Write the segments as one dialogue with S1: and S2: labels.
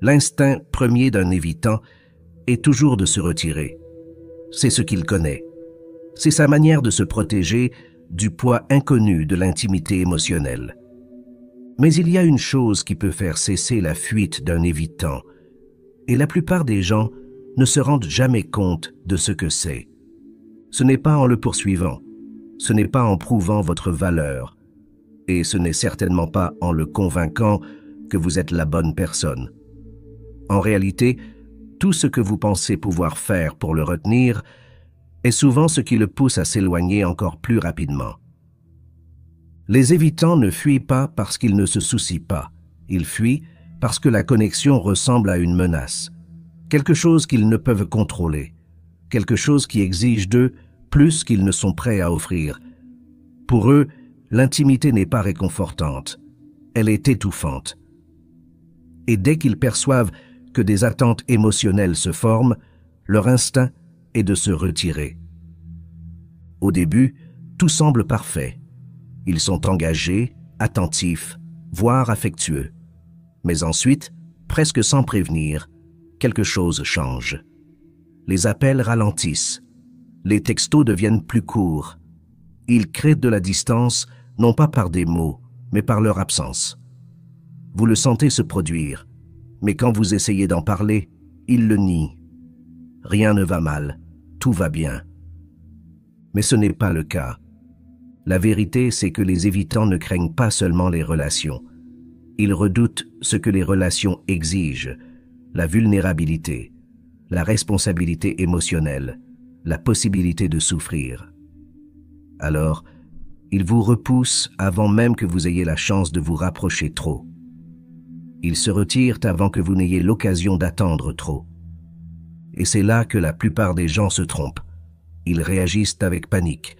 S1: L'instinct premier d'un évitant est toujours de se retirer. C'est ce qu'il connaît. C'est sa manière de se protéger du poids inconnu de l'intimité émotionnelle. Mais il y a une chose qui peut faire cesser la fuite d'un évitant, et la plupart des gens ne se rendent jamais compte de ce que c'est. Ce n'est pas en le poursuivant, ce n'est pas en prouvant votre valeur, et ce n'est certainement pas en le convainquant que vous êtes la bonne personne. En réalité, tout ce que vous pensez pouvoir faire pour le retenir est souvent ce qui le pousse à s'éloigner encore plus rapidement. Les évitants ne fuient pas parce qu'ils ne se soucient pas. Ils fuient parce que la connexion ressemble à une menace, quelque chose qu'ils ne peuvent contrôler, quelque chose qui exige d'eux plus qu'ils ne sont prêts à offrir. Pour eux, l'intimité n'est pas réconfortante, elle est étouffante. Et dès qu'ils perçoivent que des attentes émotionnelles se forment, leur instinct est de se retirer. Au début, tout semble parfait. Ils sont engagés, attentifs, voire affectueux. Mais ensuite, presque sans prévenir, quelque chose change. Les appels ralentissent. Les textos deviennent plus courts. Ils créent de la distance, non pas par des mots, mais par leur absence. Vous le sentez se produire, mais quand vous essayez d'en parler, il le nie. Rien ne va mal, tout va bien. Mais ce n'est pas le cas. La vérité, c'est que les évitants ne craignent pas seulement les relations. Ils redoutent ce que les relations exigent, la vulnérabilité, la responsabilité émotionnelle, la possibilité de souffrir. Alors, ils vous repoussent avant même que vous ayez la chance de vous rapprocher trop. Ils se retirent avant que vous n'ayez l'occasion d'attendre trop. Et c'est là que la plupart des gens se trompent. Ils réagissent avec panique.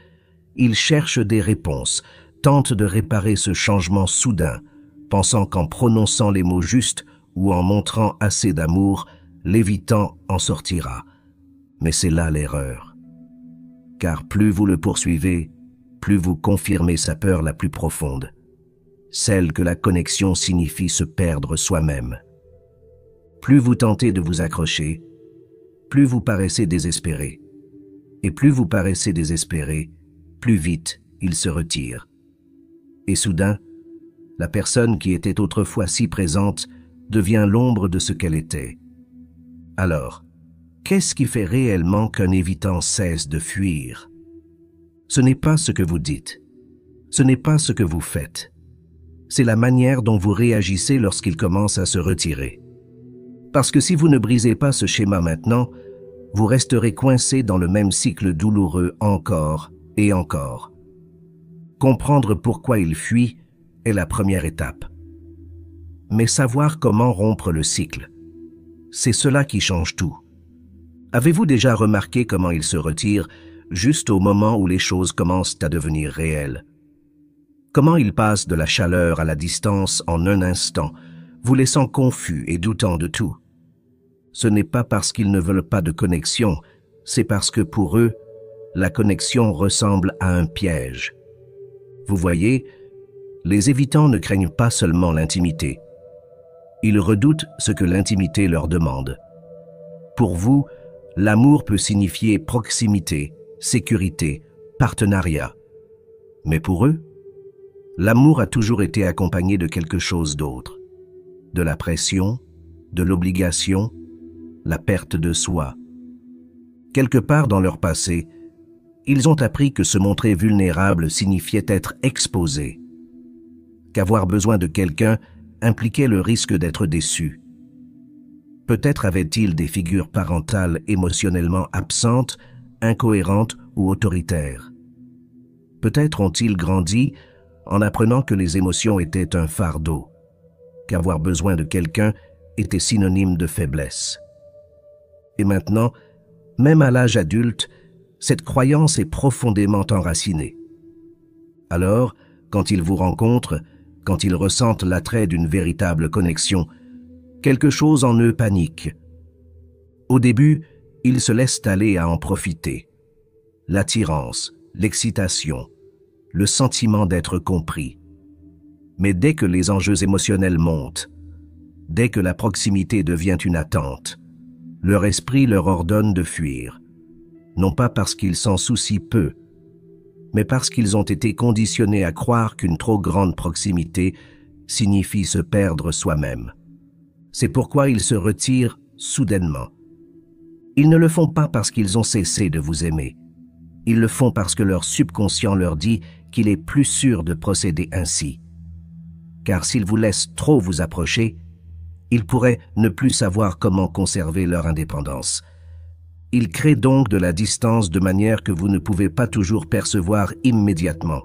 S1: Ils cherchent des réponses, tentent de réparer ce changement soudain, pensant qu'en prononçant les mots justes ou en montrant assez d'amour, l'évitant en sortira. Mais c'est là l'erreur. Car plus vous le poursuivez, plus vous confirmez sa peur la plus profonde, celle que la connexion signifie se perdre soi-même. Plus vous tentez de vous accrocher, plus vous paraissez désespéré. Et plus vous paraissez désespéré, plus vite il se retire. Et soudain, la personne qui était autrefois si présente devient l'ombre de ce qu'elle était. Alors, qu'est-ce qui fait réellement qu'un évitant cesse de fuir? Ce n'est pas ce que vous dites, ce n'est pas ce que vous faites. C'est la manière dont vous réagissez lorsqu'il commence à se retirer. Parce que si vous ne brisez pas ce schéma maintenant, vous resterez coincé dans le même cycle douloureux encore et encore. Comprendre pourquoi il fuit est la première étape. Mais savoir comment rompre le cycle, c'est cela qui change tout. Avez-vous déjà remarqué comment il se retire juste au moment où les choses commencent à devenir réelles? Comment il passe de la chaleur à la distance en un instant, vous laissant confus et doutant de tout? Ce n'est pas parce qu'ils ne veulent pas de connexion, c'est parce que pour eux, la connexion ressemble à un piège. Vous voyez, les évitants ne craignent pas seulement l'intimité. Ils redoutent ce que l'intimité leur demande. Pour vous, l'amour peut signifier proximité, sécurité, partenariat. Mais pour eux, l'amour a toujours été accompagné de quelque chose d'autre. De la pression, de l'obligation, la perte de soi. Quelque part dans leur passé, ils ont appris que se montrer vulnérable signifiait être exposé, qu'avoir besoin de quelqu'un impliquait le risque d'être déçu. Peut-être avaient-ils des figures parentales émotionnellement absentes, incohérentes ou autoritaires. Peut-être ont-ils grandi en apprenant que les émotions étaient un fardeau, qu'avoir besoin de quelqu'un était synonyme de faiblesse. Et maintenant, même à l'âge adulte, cette croyance est profondément enracinée. Alors, quand ils vous rencontrent, quand ils ressentent l'attrait d'une véritable connexion, quelque chose en eux panique. Au début, ils se laissent aller à en profiter. L'attirance, l'excitation, le sentiment d'être compris. Mais dès que les enjeux émotionnels montent, Dès que la proximité devient une attente, leur esprit leur ordonne de fuir, non pas parce qu'ils s'en soucient peu, mais parce qu'ils ont été conditionnés à croire qu'une trop grande proximité signifie se perdre soi-même. C'est pourquoi ils se retirent soudainement. Ils ne le font pas parce qu'ils ont cessé de vous aimer. Ils le font parce que leur subconscient leur dit qu'il est plus sûr de procéder ainsi. Car s'ils vous laissent trop vous approcher, ils pourraient ne plus savoir comment conserver leur indépendance. Ils créent donc de la distance de manière que vous ne pouvez pas toujours percevoir immédiatement.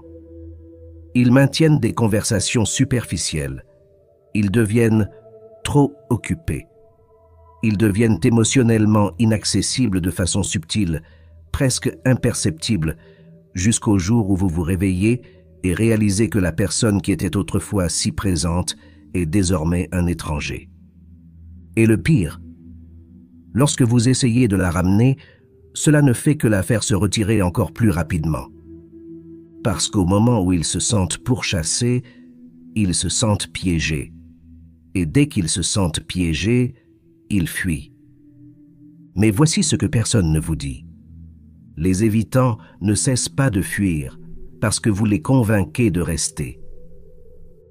S1: Ils maintiennent des conversations superficielles. Ils deviennent trop occupés. Ils deviennent émotionnellement inaccessibles de façon subtile, presque imperceptible, jusqu'au jour où vous vous réveillez et réalisez que la personne qui était autrefois si présente est désormais un étranger. Et le pire, lorsque vous essayez de la ramener, cela ne fait que la faire se retirer encore plus rapidement. Parce qu'au moment où ils se sentent pourchassés, ils se sentent piégés. Et dès qu'ils se sentent piégés, ils fuient. Mais voici ce que personne ne vous dit. Les évitants ne cessent pas de fuir parce que vous les convainquez de rester.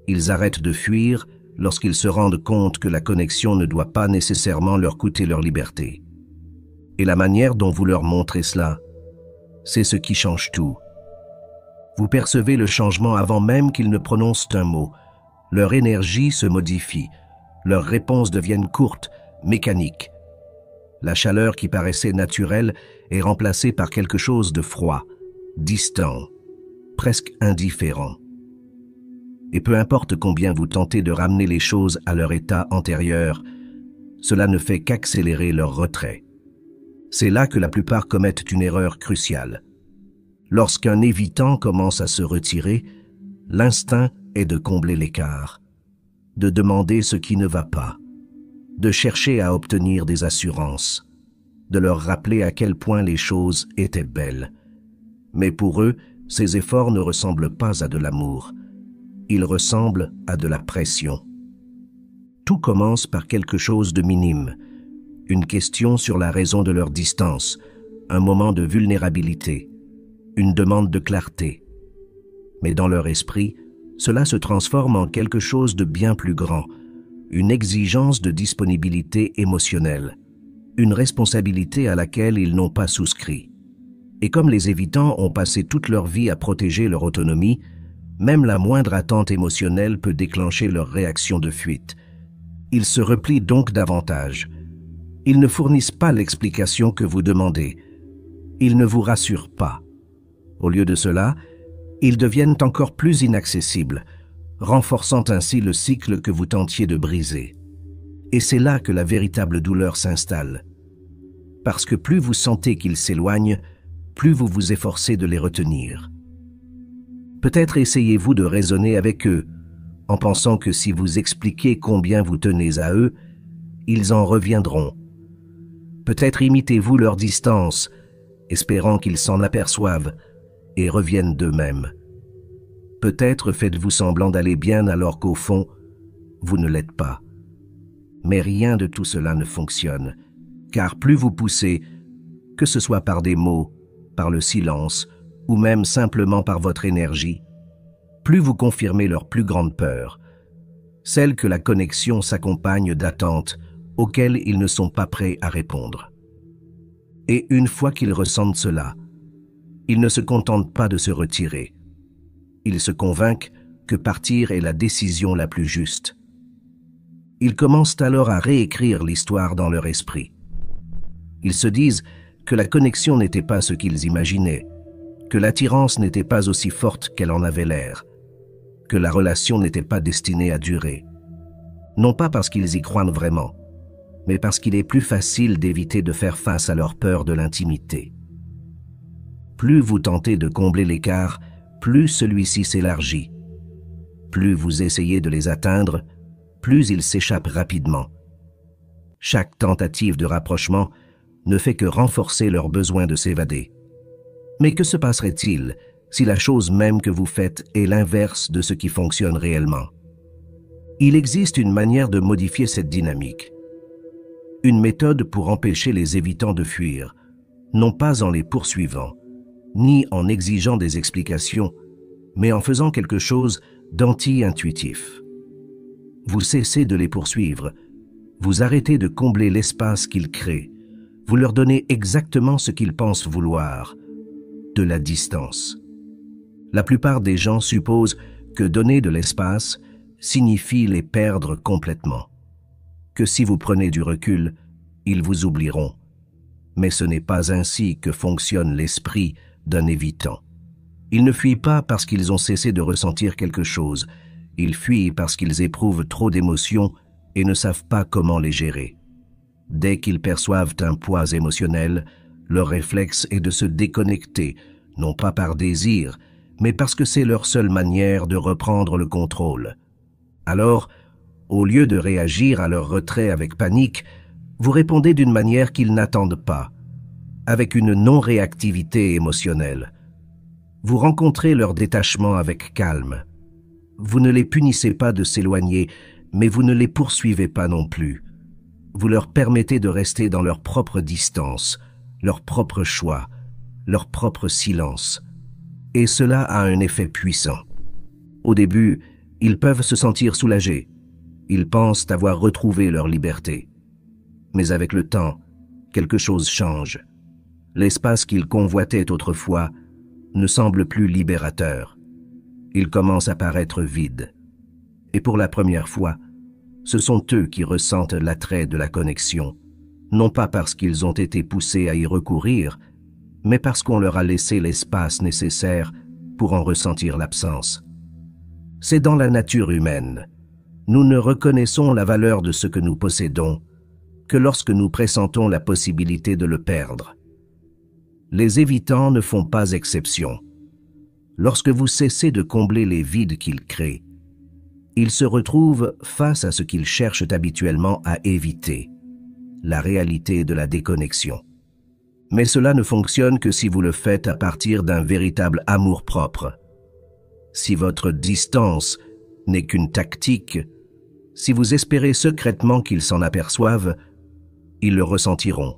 S1: Ils arrêtent de fuir lorsqu'ils se rendent compte que la connexion ne doit pas nécessairement leur coûter leur liberté. Et la manière dont vous leur montrez cela, c'est ce qui change tout. Vous percevez le changement avant même qu'ils ne prononcent un mot. Leur énergie se modifie. Leurs réponses deviennent courtes, mécaniques. La chaleur qui paraissait naturelle est remplacée par quelque chose de froid, distant, presque indifférent. Et peu importe combien vous tentez de ramener les choses à leur état antérieur, cela ne fait qu'accélérer leur retrait. C'est là que la plupart commettent une erreur cruciale. Lorsqu'un évitant commence à se retirer, l'instinct est de combler l'écart, de demander ce qui ne va pas, de chercher à obtenir des assurances, de leur rappeler à quel point les choses étaient belles. Mais pour eux, ces efforts ne ressemblent pas à de l'amour. Ils ressemblent à de la pression. Tout commence par quelque chose de minime, une question sur la raison de leur distance, un moment de vulnérabilité, une demande de clarté. Mais dans leur esprit, cela se transforme en quelque chose de bien plus grand, une exigence de disponibilité émotionnelle, une responsabilité à laquelle ils n'ont pas souscrit. Et comme les évitants ont passé toute leur vie à protéger leur autonomie, même la moindre attente émotionnelle peut déclencher leur réaction de fuite. Ils se replient donc davantage. Ils ne fournissent pas l'explication que vous demandez. Ils ne vous rassurent pas. Au lieu de cela, ils deviennent encore plus inaccessibles, renforçant ainsi le cycle que vous tentiez de briser. Et c'est là que la véritable douleur s'installe. Parce que plus vous sentez qu'ils s'éloignent, plus vous vous efforcez de les retenir. Peut-être essayez-vous de raisonner avec eux, en pensant que si vous expliquez combien vous tenez à eux, ils en reviendront. Peut-être imitez-vous leur distance, espérant qu'ils s'en aperçoivent et reviennent d'eux-mêmes. Peut-être faites-vous semblant d'aller bien alors qu'au fond, vous ne l'êtes pas. Mais rien de tout cela ne fonctionne, car plus vous poussez, que ce soit par des mots, par le silence, ou même simplement par votre énergie, plus vous confirmez leur plus grande peur, celle que la connexion s'accompagne d'attentes auxquelles ils ne sont pas prêts à répondre. Et une fois qu'ils ressentent cela, ils ne se contentent pas de se retirer. Ils se convainquent que partir est la décision la plus juste. Ils commencent alors à réécrire l'histoire dans leur esprit. Ils se disent que la connexion n'était pas ce qu'ils imaginaient, que l'attirance n'était pas aussi forte qu'elle en avait l'air, que la relation n'était pas destinée à durer. Non pas parce qu'ils y croient vraiment, mais parce qu'il est plus facile d'éviter de faire face à leur peur de l'intimité. Plus vous tentez de combler l'écart, plus celui-ci s'élargit. Plus vous essayez de les atteindre, plus ils s'échappent rapidement. Chaque tentative de rapprochement ne fait que renforcer leur besoin de s'évader. Mais que se passerait-il si la chose même que vous faites est l'inverse de ce qui fonctionne réellement? Il existe une manière de modifier cette dynamique. Une méthode pour empêcher les évitants de fuir, non pas en les poursuivant, ni en exigeant des explications, mais en faisant quelque chose d'anti-intuitif. Vous cessez de les poursuivre, vous arrêtez de combler l'espace qu'ils créent, vous leur donnez exactement ce qu'ils pensent vouloir, de la distance. La plupart des gens supposent que donner de l'espace signifie les perdre complètement, que si vous prenez du recul, ils vous oublieront. Mais ce n'est pas ainsi que fonctionne l'esprit d'un évitant. Ils ne fuient pas parce qu'ils ont cessé de ressentir quelque chose, ils fuient parce qu'ils éprouvent trop d'émotions et ne savent pas comment les gérer. Dès qu'ils perçoivent un poids émotionnel, leur réflexe est de se déconnecter, non pas par désir, mais parce que c'est leur seule manière de reprendre le contrôle. Alors, au lieu de réagir à leur retrait avec panique, vous répondez d'une manière qu'ils n'attendent pas, avec une non-réactivité émotionnelle. Vous rencontrez leur détachement avec calme. Vous ne les punissez pas de s'éloigner, mais vous ne les poursuivez pas non plus. Vous leur permettez de rester dans leur propre distance, leur propre choix, leur propre silence. Et cela a un effet puissant. Au début, ils peuvent se sentir soulagés. Ils pensent avoir retrouvé leur liberté. Mais avec le temps, quelque chose change. L'espace qu'ils convoitaient autrefois ne semble plus libérateur. Il commence à paraître vide. Et pour la première fois, ce sont eux qui ressentent l'attrait de la connexion, non pas parce qu'ils ont été poussés à y recourir, mais parce qu'on leur a laissé l'espace nécessaire pour en ressentir l'absence. C'est dans la nature humaine. Nous ne reconnaissons la valeur de ce que nous possédons que lorsque nous pressentons la possibilité de le perdre. Les évitants ne font pas exception. Lorsque vous cessez de combler les vides qu'ils créent, ils se retrouvent face à ce qu'ils cherchent habituellement à éviter, la réalité de la déconnexion. Mais cela ne fonctionne que si vous le faites à partir d'un véritable amour-propre. Si votre distance n'est qu'une tactique, si vous espérez secrètement qu'ils s'en aperçoivent, ils le ressentiront.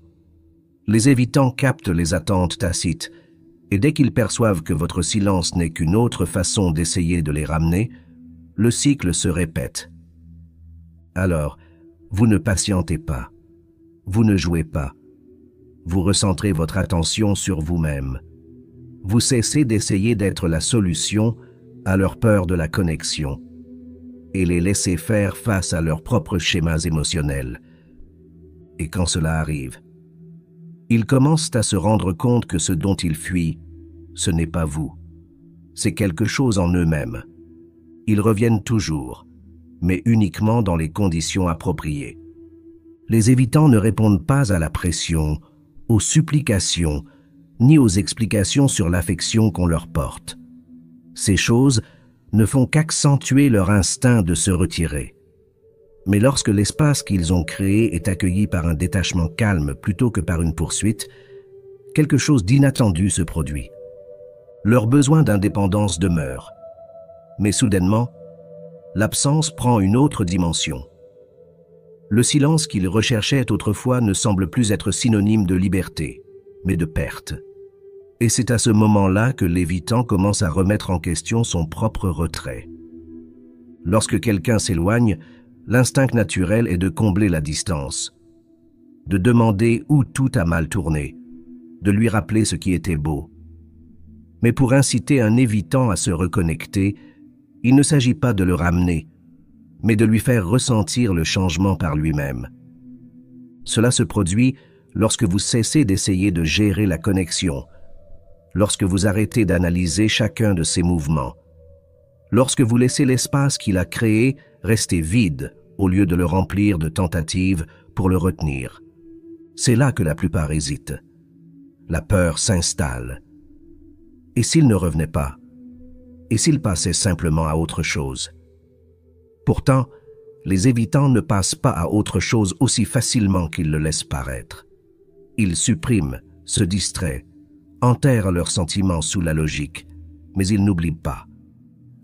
S1: Les évitants captent les attentes tacites, et dès qu'ils perçoivent que votre silence n'est qu'une autre façon d'essayer de les ramener, le cycle se répète. Alors, vous ne patientez pas, vous ne jouez pas, vous recentrez votre attention sur vous-même. Vous cessez d'essayer d'être la solution à leur peur de la connexion et les laissez faire face à leurs propres schémas émotionnels. Et quand cela arrive, ils commencent à se rendre compte que ce dont ils fuient, ce n'est pas vous, c'est quelque chose en eux-mêmes. Ils reviennent toujours, mais uniquement dans les conditions appropriées. Les évitants ne répondent pas à la pression, aux supplications, ni aux explications sur l'affection qu'on leur porte. Ces choses ne font qu'accentuer leur instinct de se retirer. Mais lorsque l'espace qu'ils ont créé est accueilli par un détachement calme plutôt que par une poursuite, quelque chose d'inattendu se produit. Leur besoin d'indépendance demeure. Mais soudainement, l'absence prend une autre dimension. Le silence qu'ils recherchaient autrefois ne semble plus être synonyme de liberté, mais de perte. Et c'est à ce moment-là que l'évitant commence à remettre en question son propre retrait. Lorsque quelqu'un s'éloigne, l'instinct naturel est de combler la distance, de demander où tout a mal tourné, de lui rappeler ce qui était beau. Mais pour inciter un évitant à se reconnecter, il ne s'agit pas de le ramener, mais de lui faire ressentir le changement par lui-même. Cela se produit lorsque vous cessez d'essayer de gérer la connexion, lorsque vous arrêtez d'analyser chacun de ses mouvements, lorsque vous laissez l'espace qu'il a créé rester vide au lieu de le remplir de tentatives pour le retenir. C'est là que la plupart hésitent. La peur s'installe. Et s'il ne revenait pas? Et s'il passait simplement à autre chose? Pourtant, les évitants ne passent pas à autre chose aussi facilement qu'ils le laissent paraître. Ils suppriment, se distraient, enterrent leurs sentiments sous la logique, mais ils n'oublient pas.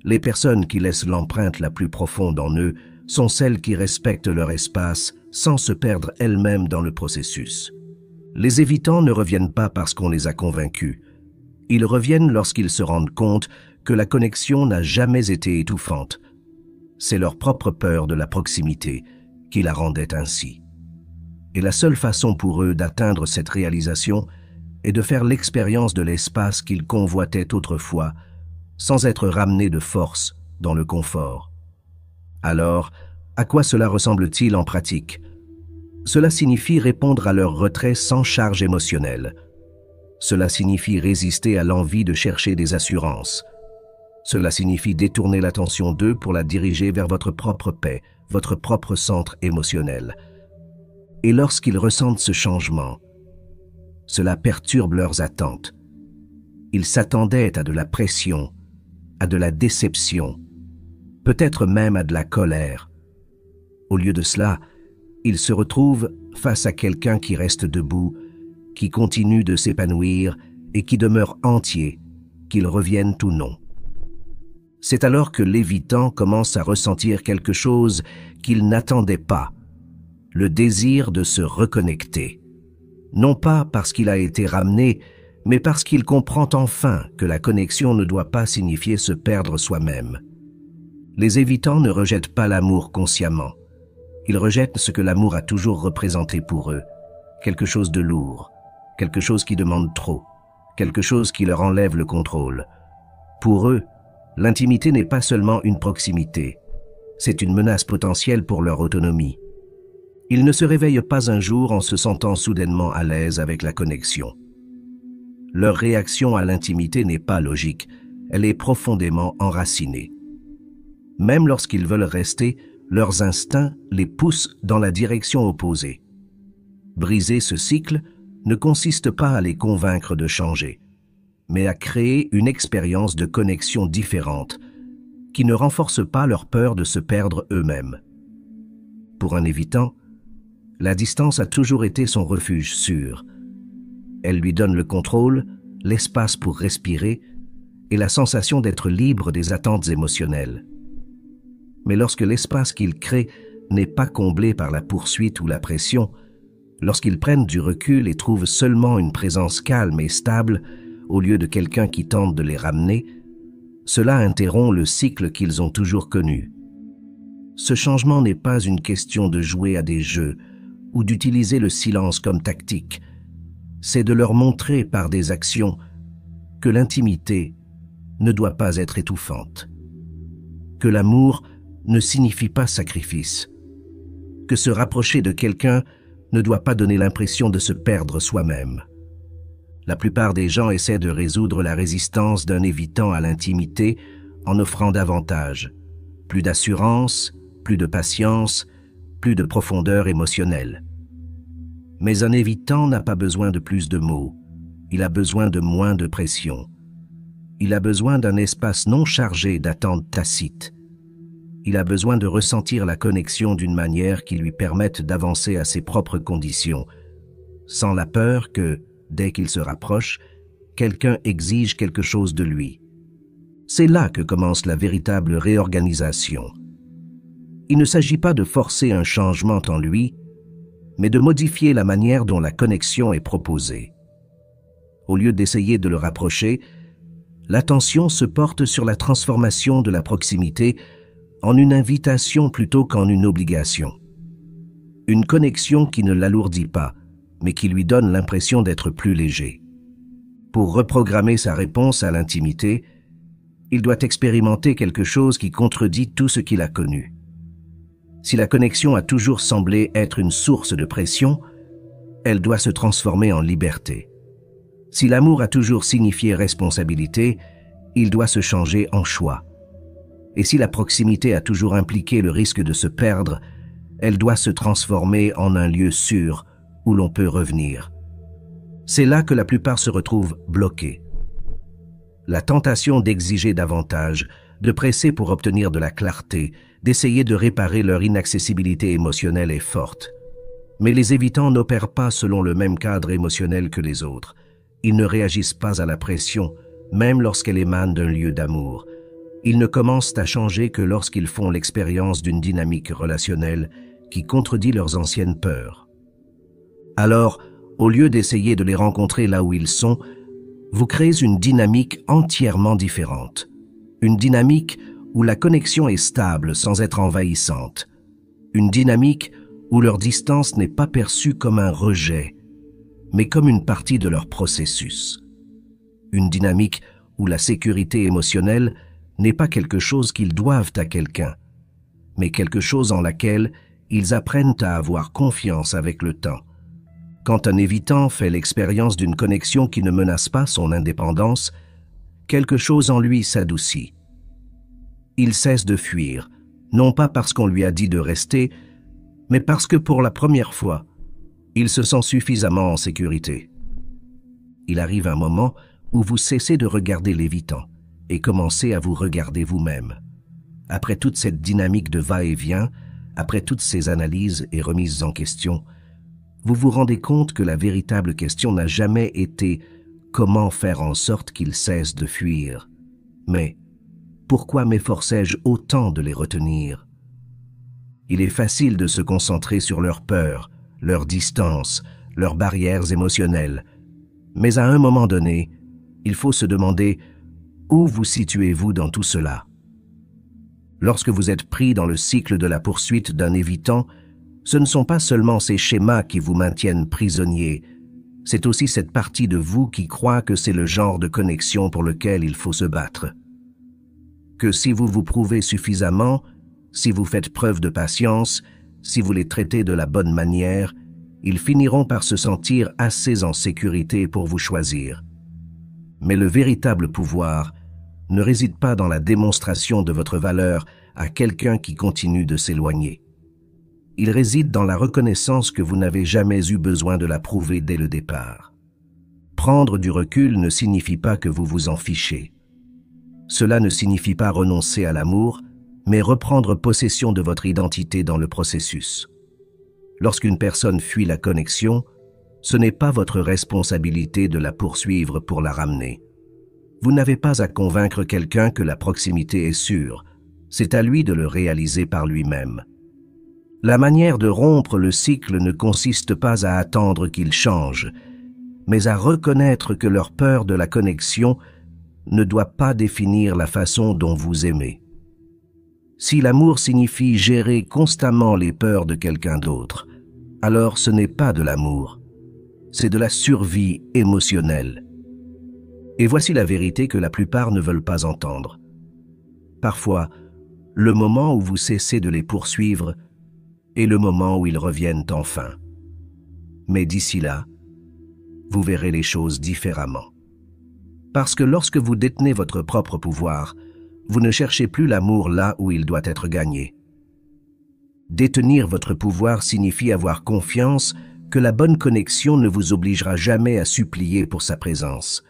S1: Les personnes qui laissent l'empreinte la plus profonde en eux sont celles qui respectent leur espace sans se perdre elles-mêmes dans le processus. Les évitants ne reviennent pas parce qu'on les a convaincus. Ils reviennent lorsqu'ils se rendent compte que la connexion n'a jamais été étouffante. C'est leur propre peur de la proximité qui la rendait ainsi. Et la seule façon pour eux d'atteindre cette réalisation est de faire l'expérience de l'espace qu'ils convoitaient autrefois, sans être ramenés de force dans le confort. Alors, à quoi cela ressemble-t-il en pratique? Cela signifie répondre à leur retrait sans charge émotionnelle. Cela signifie résister à l'envie de chercher des assurances. Cela signifie détourner l'attention d'eux pour la diriger vers votre propre paix, votre propre centre émotionnel. Et lorsqu'ils ressentent ce changement, cela perturbe leurs attentes. Ils s'attendaient à de la pression, à de la déception, peut-être même à de la colère. Au lieu de cela, ils se retrouvent face à quelqu'un qui reste debout, qui continue de s'épanouir et qui demeure entier, qu'ils reviennent ou non. C'est alors que l'évitant commence à ressentir quelque chose qu'il n'attendait pas, le désir de se reconnecter. Non pas parce qu'il a été ramené, mais parce qu'il comprend enfin que la connexion ne doit pas signifier se perdre soi-même. Les évitants ne rejettent pas l'amour consciemment. Ils rejettent ce que l'amour a toujours représenté pour eux, quelque chose de lourd, quelque chose qui demande trop, quelque chose qui leur enlève le contrôle. Pour eux, l'intimité n'est pas seulement une proximité, c'est une menace potentielle pour leur autonomie. Ils ne se réveillent pas un jour en se sentant soudainement à l'aise avec la connexion. Leur réaction à l'intimité n'est pas logique, elle est profondément enracinée. Même lorsqu'ils veulent rester, leurs instincts les poussent dans la direction opposée. Briser ce cycle ne consiste pas à les convaincre de changer, mais à créer une expérience de connexion différente qui ne renforce pas leur peur de se perdre eux-mêmes. Pour un évitant, la distance a toujours été son refuge sûr. Elle lui donne le contrôle, l'espace pour respirer et la sensation d'être libre des attentes émotionnelles. Mais lorsque l'espace qu'ils créent n'est pas comblé par la poursuite ou la pression, lorsqu'ils prennent du recul et trouvent seulement une présence calme et stable au lieu de quelqu'un qui tente de les ramener, cela interrompt le cycle qu'ils ont toujours connu. Ce changement n'est pas une question de jouer à des jeux ou d'utiliser le silence comme tactique. C'est de leur montrer par des actions que l'intimité ne doit pas être étouffante, que l'amour ne signifie pas sacrifice, que se rapprocher de quelqu'un ne doit pas donner l'impression de se perdre soi-même. La plupart des gens essaient de résoudre la résistance d'un évitant à l'intimité en offrant davantage, plus d'assurance, plus de patience, plus de profondeur émotionnelle. Mais un évitant n'a pas besoin de plus de mots, il a besoin de moins de pression. Il a besoin d'un espace non chargé d'attentes tacites. Il a besoin de ressentir la connexion d'une manière qui lui permette d'avancer à ses propres conditions, sans la peur que, dès qu'il se rapproche, quelqu'un exige quelque chose de lui. C'est là que commence la véritable réorganisation. Il ne s'agit pas de forcer un changement en lui, mais de modifier la manière dont la connexion est proposée. Au lieu d'essayer de le rapprocher, l'attention se porte sur la transformation de la proximité en une invitation plutôt qu'en une obligation. Une connexion qui ne l'alourdit pas, mais qui lui donne l'impression d'être plus léger. Pour reprogrammer sa réponse à l'intimité, il doit expérimenter quelque chose qui contredit tout ce qu'il a connu. Si la connexion a toujours semblé être une source de pression, elle doit se transformer en liberté. Si l'amour a toujours signifié responsabilité, il doit se changer en choix. Et si la proximité a toujours impliqué le risque de se perdre, elle doit se transformer en un lieu sûr où l'on peut revenir. C'est là que la plupart se retrouvent bloqués. La tentation d'exiger davantage, de presser pour obtenir de la clarté, d'essayer de réparer leur inaccessibilité émotionnelle est forte. Mais les évitants n'opèrent pas selon le même cadre émotionnel que les autres. Ils ne réagissent pas à la pression, même lorsqu'elle émane d'un lieu d'amour. Ils ne commencent à changer que lorsqu'ils font l'expérience d'une dynamique relationnelle qui contredit leurs anciennes peurs. Alors, au lieu d'essayer de les rencontrer là où ils sont, vous créez une dynamique entièrement différente. Une dynamique où la connexion est stable sans être envahissante. Une dynamique où leur distance n'est pas perçue comme un rejet, mais comme une partie de leur processus. Une dynamique où la sécurité émotionnelle n'est pas quelque chose qu'ils doivent à quelqu'un, mais quelque chose en laquelle ils apprennent à avoir confiance avec le temps. Quand un évitant fait l'expérience d'une connexion qui ne menace pas son indépendance, quelque chose en lui s'adoucit. Il cesse de fuir, non pas parce qu'on lui a dit de rester, mais parce que pour la première fois, il se sent suffisamment en sécurité. Il arrive un moment où vous cessez de regarder l'évitant et commencez à vous regarder vous-même. Après toute cette dynamique de va-et-vient, après toutes ces analyses et remises en question, vous vous rendez compte que la véritable question n'a jamais été « comment faire en sorte qu'ils cessent de fuir ?» mais « pourquoi m'efforçais-je autant de les retenir ?» Il est facile de se concentrer sur leurs peurs, leurs distances, leurs barrières émotionnelles, mais à un moment donné, il faut se demander « où vous situez-vous dans tout cela ?» Lorsque vous êtes pris dans le cycle de la poursuite d'un évitant, ce ne sont pas seulement ces schémas qui vous maintiennent prisonnier, c'est aussi cette partie de vous qui croit que c'est le genre de connexion pour lequel il faut se battre. Que si vous vous prouvez suffisamment, si vous faites preuve de patience, si vous les traitez de la bonne manière, ils finiront par se sentir assez en sécurité pour vous choisir. Mais le véritable pouvoir ne réside pas dans la démonstration de votre valeur à quelqu'un qui continue de s'éloigner. Il réside dans la reconnaissance que vous n'avez jamais eu besoin de la prouver dès le départ. Prendre du recul ne signifie pas que vous vous en fichez. Cela ne signifie pas renoncer à l'amour, mais reprendre possession de votre identité dans le processus. Lorsqu'une personne fuit la connexion, ce n'est pas votre responsabilité de la poursuivre pour la ramener. Vous n'avez pas à convaincre quelqu'un que la proximité est sûre, c'est à lui de le réaliser par lui-même. La manière de rompre le cycle ne consiste pas à attendre qu'il change, mais à reconnaître que leur peur de la connexion ne doit pas définir la façon dont vous aimez. Si l'amour signifie gérer constamment les peurs de quelqu'un d'autre, alors ce n'est pas de l'amour, c'est de la survie émotionnelle. Et voici la vérité que la plupart ne veulent pas entendre. Parfois, le moment où vous cessez de les poursuivre est le moment où ils reviennent enfin. Mais d'ici là, vous verrez les choses différemment. Parce que lorsque vous détenez votre propre pouvoir, vous ne cherchez plus l'amour là où il doit être gagné. Détenir votre pouvoir signifie avoir confiance que la bonne connexion ne vous obligera jamais à supplier pour sa présence.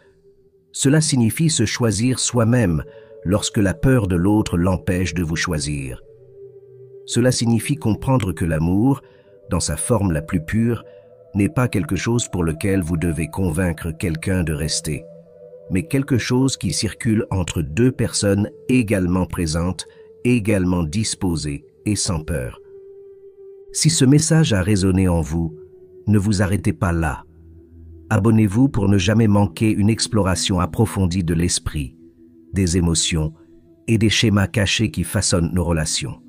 S1: Cela signifie se choisir soi-même lorsque la peur de l'autre l'empêche de vous choisir. Cela signifie comprendre que l'amour, dans sa forme la plus pure, n'est pas quelque chose pour lequel vous devez convaincre quelqu'un de rester, mais quelque chose qui circule entre deux personnes également présentes, également disposées et sans peur. Si ce message a résonné en vous, ne vous arrêtez pas là. Abonnez-vous pour ne jamais manquer une exploration approfondie de l'esprit, des émotions et des schémas cachés qui façonnent nos relations.